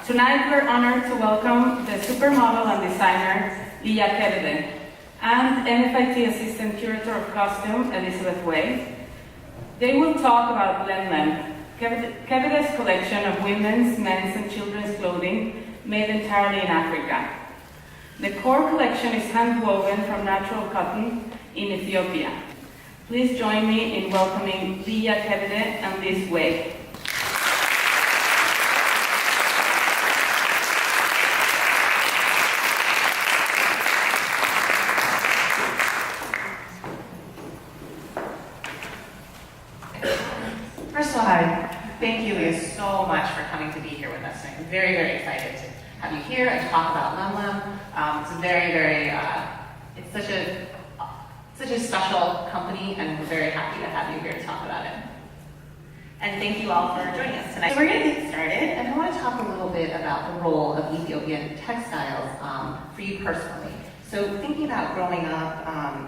Tonight we're honored to welcome the supermodel and designer Liya Kebede and MFIT Assistant Curator of Costume Elizabeth Way. They will talk about Lemlem, Kebede's collection of women's, men's and children's clothing made entirely in Africa. The core collection is hand-woven from natural cotton in Ethiopia. Please join me in welcoming Liya Kebede and Liz Way. First of all, thank you, Liya, so much for coming to be here with us tonight. I'm very, very excited to have you here and talk about Lemlem. It's a very, it's such a special company, and we're very happy to have you here to talk about it. And thank you all for joining us tonight. So we're going to get started, and I want to talk a little bit about the role of Ethiopian textiles for you personally. So thinking about growing up,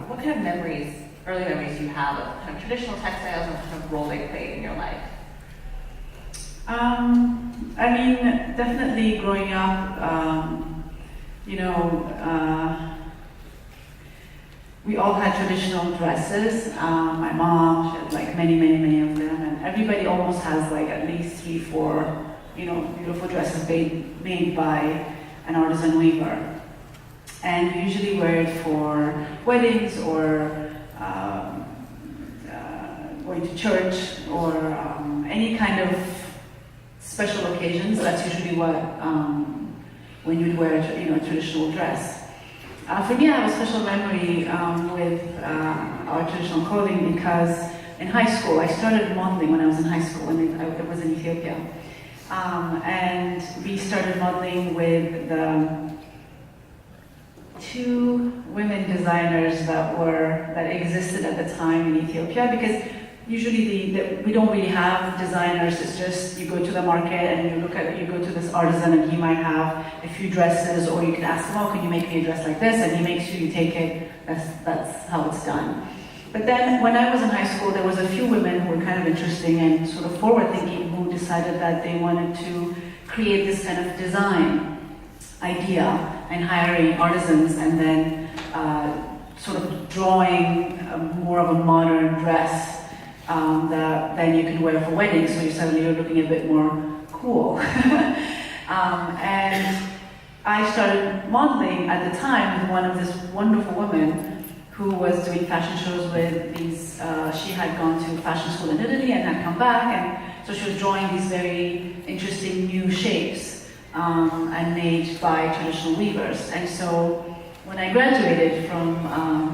what kind of memories, early memories you have of kind of traditional textiles and what kind of role they played in your life? I mean, definitely growing up, we all had traditional dresses. My mom, she had like many of them, and everybody almost has like at least 3, 4, beautiful dresses made by an artisan weaver. And we usually wear it for weddings or going to church or any kind of special occasions. That's usually what when you'd wear a traditional dress. For me, I have a special memory with our traditional clothing because in high school, I started modeling when I was in high school, and it was in Ethiopia. And we started modeling with the 2 women designers that existed at the time in Ethiopia, because usually we don't really have designers. It's just you go to the market and you go to this artisan and he might have a few dresses, or you can ask him, oh, can you make me a dress like this? And he makes you take it. That's how it's done. But then when I was in high school, there was a few women who were kind of interesting and sort of forward-thinking, who decided that they wanted to create this kind of design idea and hiring artisans and then sort of drawing more of a modern dress that then you can wear for weddings, so you're looking a bit more cool. And I started modeling at the time with this wonderful woman who was doing fashion shows with these, she had gone to fashion school in Italy and had come back, and so she was drawing these very interesting new shapes and made by traditional weavers. And so when I graduated from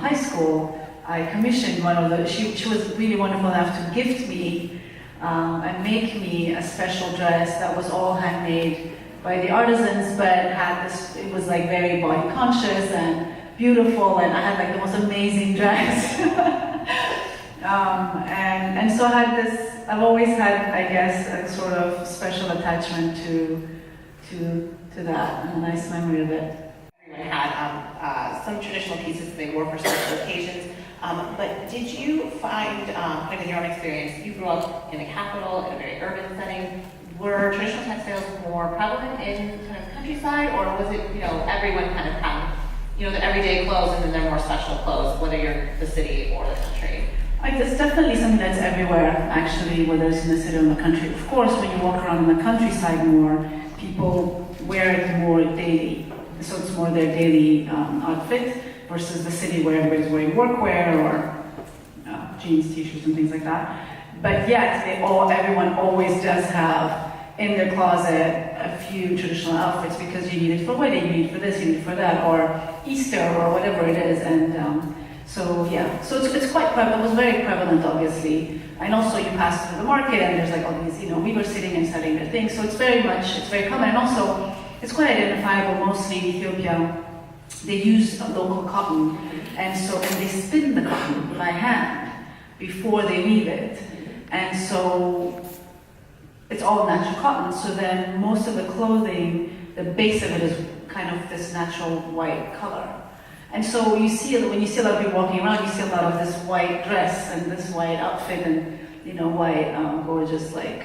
high school, I commissioned one of the, she was really wonderful enough to gift me and make me a special dress that was all handmade by the artisans, but had this, it was like very body conscious and beautiful, and I had like the most amazing dress. And so I had this, I've always had, I guess, a sort of special attachment to that, and a nice memory of it. Everyone had some traditional pieces that they wore for special occasions. But did you find, kind of in your own experience, you grew up in a capital, in a very urban setting, were traditional textiles more prevalent in kind of countryside, or was it, everyone kind of had, the everyday clothes and then they're more special clothes, whether you're the city or the country? It's definitely something that's everywhere, actually, whether it's in the city or in the country. Of course, when you walk around in the countryside more, people wear it more daily, so it's more their daily outfit, versus the city where everybody's wearing workwear or jeans, t-shirts, and things like that. But yet, everyone always does have in their closet a few traditional outfits, because you need it for wedding, you need it for this, you need it for that, or Easter, or whatever it is. And so it's quite prevalent. It was very prevalent, obviously. And also, you pass through the market, and there's like all these, weavers sitting and selling their things. So it's very common, and also it's quite identifiable. Mostly in Ethiopia, they use local cotton, and they spin the cotton by hand before they weave it, and so it's all natural cotton. So then most of the clothing, the base of it is kind of this natural white color, and so when you see a lot of people walking around, you see a lot of this white dress and this white outfit and white gorgeous like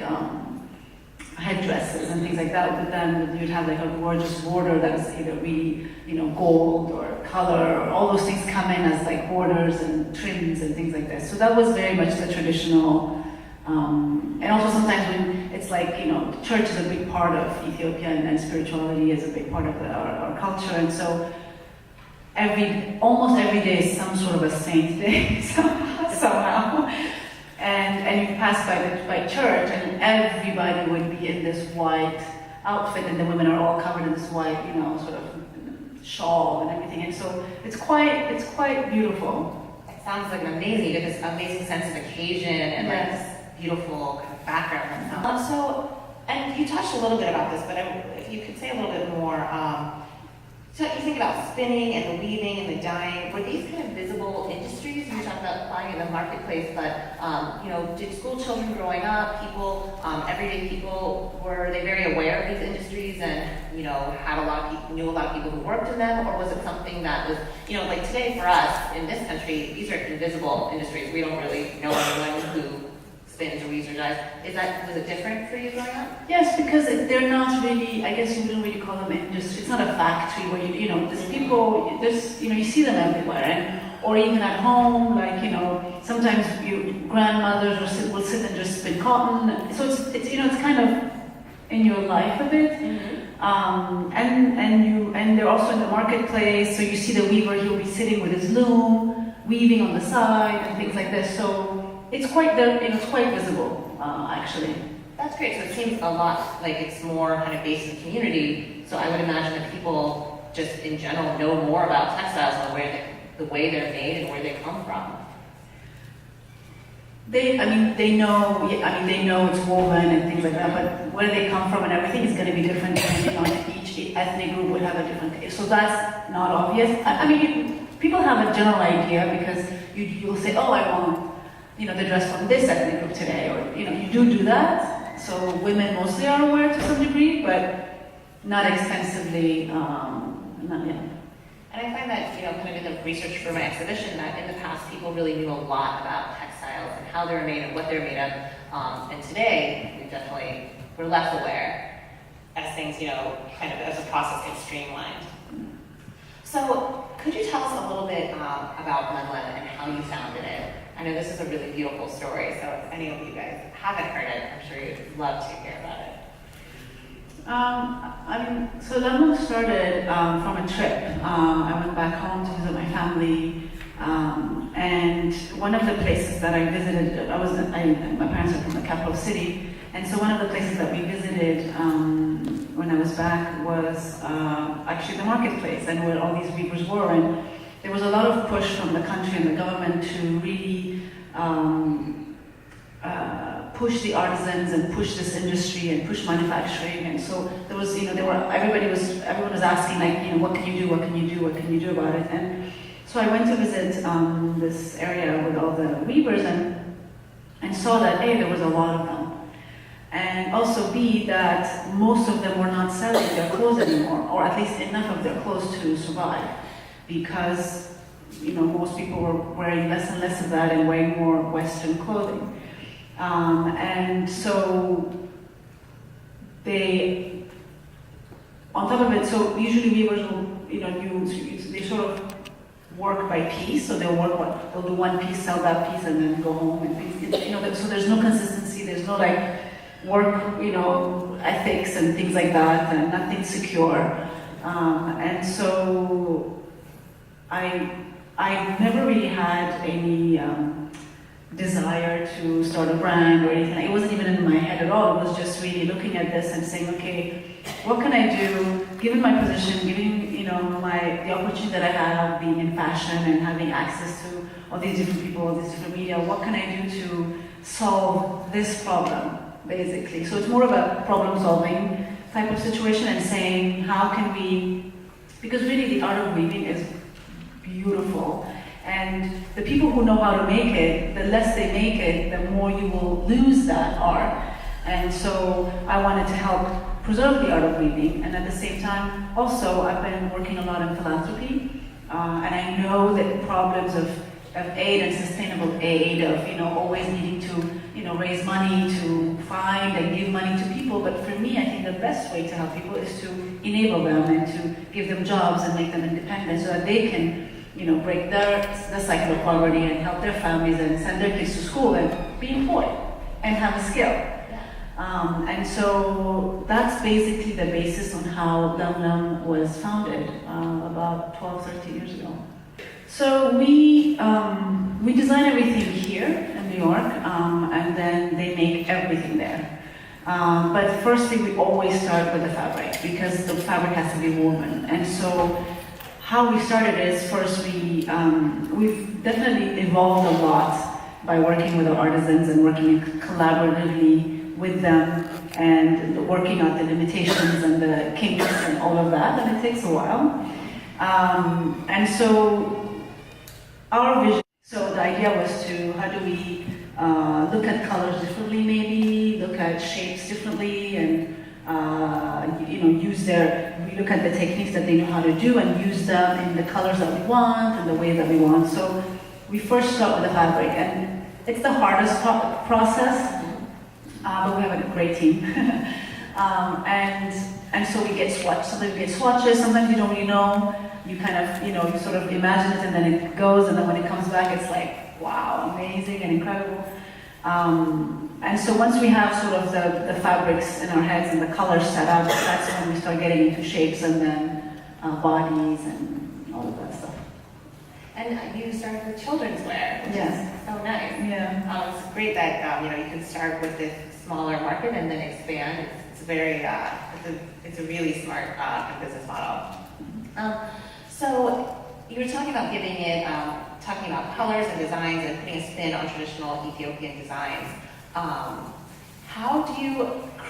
headdresses and things like that, but then you'd have like a gorgeous border that was either really, gold or color, or all those things come in as like borders and trims and things like this. So that was very much the traditional, and also sometimes when it's like, church is a big part of Ethiopia and spirituality is a big part of our culture, and so almost every day is some sort of a saint day somehow. And you pass by church, and everybody would be in this white outfit, and the women are all covered in this white, sort of shawl and everything. And so it's quite beautiful. It sounds like amazing. You get this amazing sense of occasion and like this beautiful kind of background. And you touched a little bit about this, but if you could say a little bit more. So you think about spinning and the weaving and the dyeing. Were these kind of visible industries? You talked about applying in the marketplace, but did school children growing up, everyday people, were they very aware of these industries and had a lot of people, knew a lot of people who worked in them, or was it something that was like today for us in this country, these are invisible industries. We don't really know anyone who spins or weaves or dyes. Was it different for you growing up? Yes, because they're not really, I guess you wouldn't really call them industry. It's not a factory where there's people, you see them everywhere, or even at home, like, sometimes grandmothers will sit and just spin cotton. So it's kind of in your life a bit. Mm-hmm. And they're also in the marketplace, so you see the weaver, he'll be sitting with his loom, weaving on the side and things like this. So it's quite visible, actually. That's great. So it seems a lot like it's more kind of based in the community. So I would imagine that people just in general know more about textiles and the way they're made and where they come from. They know it's woven and things like that, but where they come from and everything is going to be different depending on each ethnic group would have a different. So that's not obvious. People have a general idea because you'll say, oh, I want the dress from this ethnic group today, or you do that. So women mostly are aware to some degree, but not extensively. Not yet. And I find that kind of in the research for my exhibition, that in the past people really knew a lot about textiles and how they're made and what they're made of. And today we're less aware as things kind of as a process gets streamlined. So could you tell us a little bit about Lemlem and how you founded it? I know this is a really beautiful story, so if any of you guys haven't heard it, I'm sure you'd love to hear about it. So Lemlem started from a trip. I went back home to visit my family, and one of the places that I visited, my parents are from the capital city, and so one of the places that we visited when I was back was actually the marketplace, and where all these weavers were. And there was a lot of push from the country and the government to really push the artisans and push this industry and push manufacturing. And so there was, everyone was asking, like, what can you do? What can you do? What can you do about it? And so I went to visit this area with all the weavers and saw that A, there was a lot of them. And also B, that most of them were not selling their clothes anymore, or at least enough of their clothes to survive. Because, most people were wearing less and less of that and wearing more Western clothing. And so on top of it, so usually weavers will, they sort of work by piece, so they'll do one piece, sell that piece, and then go home and things, so there's no consistency, there's no work, ethics and things like that, and nothing secure. And so I never really had any desire to start a brand or anything. It wasn't even in my head at all. It was just really looking at this and saying, okay, what can I do, given my position, given the opportunity that I have of being in fashion and having access to all these different people, all these different media, what can I do to solve this problem, basically? So it's more of a problem-solving type of situation and saying, how can we, because really the art of weaving is beautiful. And the people who know how to make it, the less they make it, the more you will lose that art. And so I wanted to help preserve the art of weaving. And at the same time, also, I've been working a lot in philanthropy. And I know that problems of aid and sustainable aid, of always needing to raise money to find and give money to people. But for me, I think the best way to help people is to enable them and to give them jobs and make them independent so that they can, break the cycle of poverty and help their families and send their kids to school and be employed and have a skill. And so that's basically the basis on how Lemlem was founded about 12, 13 years ago. So we design everything here in New York, and then they make everything there. But firstly, we always start with the fabric because the fabric has to be woven. And so how we started is first we've definitely evolved a lot by working with our artisans and working collaboratively with them and working out the limitations and the kinks and all of that, and it takes a while. And so our vision, so the idea was to, how do we look at colors differently maybe, look at shapes differently, and we look at the techniques that they know how to do and use them in the colors that we want and the way that we want. So we first start with the fabric, and it's the hardest process, but we have a great team. And so we get swatches. Sometimes we get swatches, sometimes you don't really know. You kind of, you sort of imagine it and then it goes, and then when it comes back, it's like, wow, amazing and incredible. And so once we have sort of the fabrics in our heads and the colors set up, that's when we start getting into shapes and then bodies and all of that stuff. And you started with children's wear, which is so nice. Yeah. It's great that you can start with this smaller market and then expand. It's very it's a really smart business model. So you were talking about talking about colors and designs and putting a spin on traditional Ethiopian designs. How do you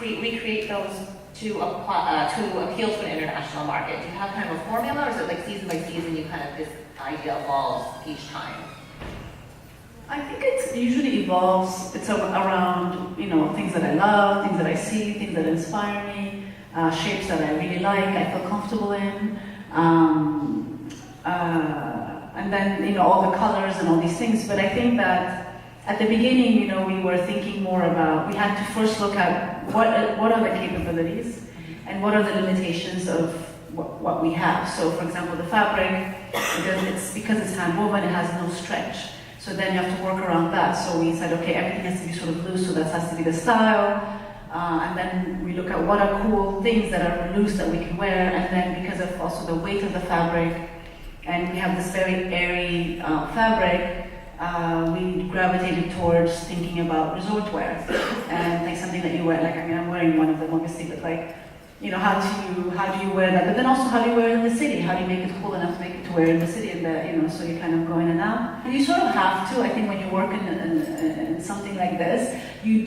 recreate those to appeal to an international market? Do you have kind of a formula, or is it like season by season this idea evolves each time? I think it usually evolves. It's around, things that I love, things that I see, things that inspire me, shapes that I really like, I feel comfortable in. And then, all the colors and all these things. But I think that at the beginning, we were thinking more about, we had to first look at what are the capabilities and what are the limitations of what we have. So, for example, the fabric, because it's hand woven, it has no stretch. So then you have to work around that. So we said, okay, everything has to be sort of loose, so that has to be the style. And then we look at what are cool things that are loose that we can wear. And then because of also the weight of the fabric, and we have this very airy fabric, we gravitated towards thinking about resort wear. And like something that you wear, I'm wearing one of them obviously, but how do you wear that? But then also, how do you wear it in the city? How do you make it cool enough to make it to wear in the city? And so you kind of go in and out. And you sort of have to. I think when you work in something like this, you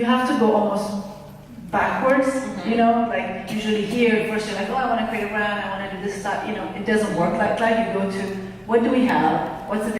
have to go almost backwards. Like usually here, first you're like, oh, I want to create a brand. I want to do this stuff. It doesn't work like that. You go to, what do we have? What's the